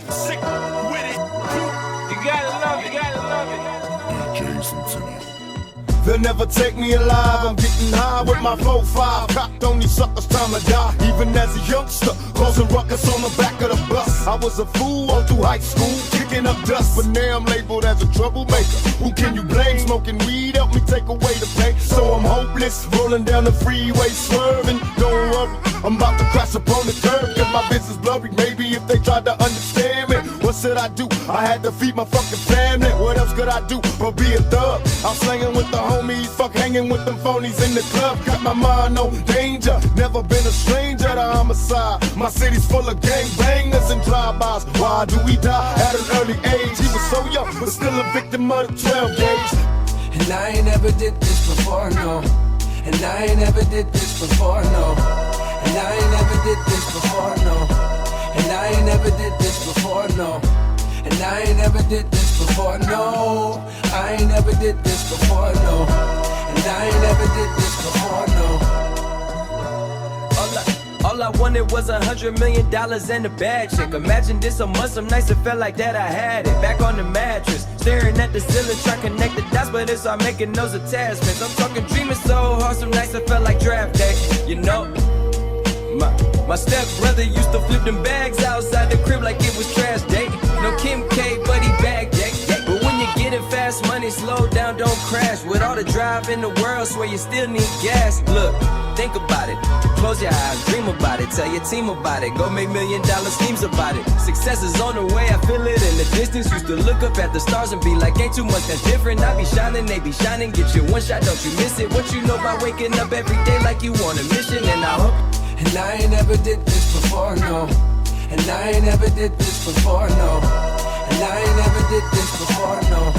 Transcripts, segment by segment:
it, sick with it. You gotta love it, you gotta love it. DJ Centennial. They'll never take me alive. I'm getting high with my 4-5. Cocked on these suckers, time to die. Even as a youngster, causing ruckus on the back of the bus. I was a fool all through high school, kicking up dust. But now I'm labeled as a troublemaker. Who can you blame? Smoking weed helped me take away the pain. So I'm hopeless, rolling down the freeway, swerving. Don't worry, I'm about to crash upon the curb. Cause my business blurry. Maybe if they tried to understand me, what should I do? I had to feed my fucking family. What else could I do but be a thug? I'm slanging with the homies, fuck hanging with them phonies in the club. Got my mind on danger, never been a stranger to homicide. My city's full of gangbangers and drive-bys. Why do we die at an early age? He was so young, but still a victim of the 12 gauge. And I ain't never did this before, no. And I ain't never did this before, no. And I ain't never did this before, no. And I ain't never did this before, no. And I ain't never did this before, no. I ain't never did this before, no. And I ain't never did this before, no. All I wanted was $100 million in the bag. Check, imagine this a month, some nights it felt like that I had it. Back on the mattress, staring at the ceiling, trying to connect the dots, but it's all making those attachments. I'm talking dreaming so hard, some nights it felt like draft day. You know, my stepbrother used to flip them bags outside the crib like it was trash day. No Kim K, but he bagged day. But when you're getting fast money, slow down, don't crash. With all the drive in the world, swear you still need gas. Look, think about it. Close your eyes, dream about it. Tell your team about it. Go make $1 million schemes about it. Success is on the way, I feel it in the distance. Used to look up at the stars and be like, ain't too much that's different. I be shining, they be shining. Get you one shot, don't you miss it. What you know about waking up every day like you on a mission? And I hope. And I ain't never did this before, no. And I ain't never did this before, no. And I ain't never did this before, no.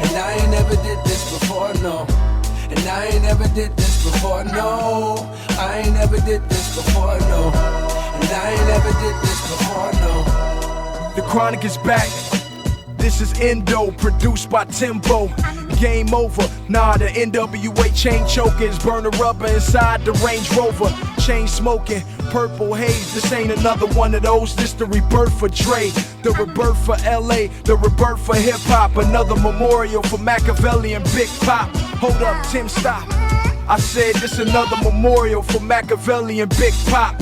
And I ain't never did this before, no. And I ain't never did this before, no. I ain't never did this before, no. And I ain't never did this before, no. The Chronic is back. This is Endo, produced by Timbo. Game over, nah, the NWA chain chokers, burning rubber inside the Range Rover. Chain smoking, purple haze, this ain't another one of those, this the rebirth for Dre. The rebirth for LA, the rebirth for hip hop. Another memorial for Machiavelli and Big Pop. Hold up, Tim, stop. I said this another memorial for Machiavelli and Big Pop.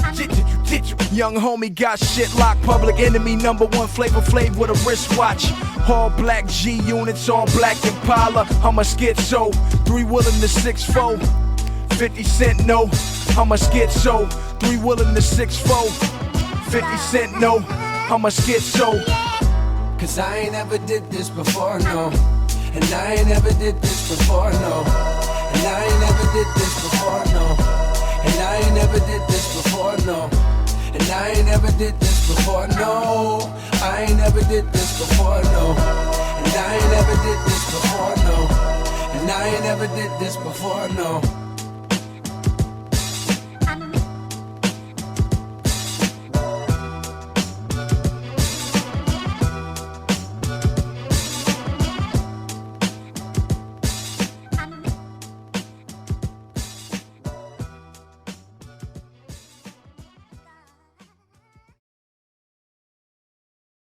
Young homie got shit locked. Public enemy #1 Flavor Flav with a wristwatch. All black G units, all black Impala. I'm a schizo, 3-wheelin' the 6'4". 50 Cent no, I'm a schizo, 3-wheelin' the 6'4". 50 Cent no, I'm a schizo. Cause I ain't never did this before, no. And I ain't never did this before, no. And I ain't never did this before, no. And I ain't never did this before, no. And I ain't never did this before, no. I ain't never did this before, no. And I ain't never did this before, no. And I ain't never did this before, no.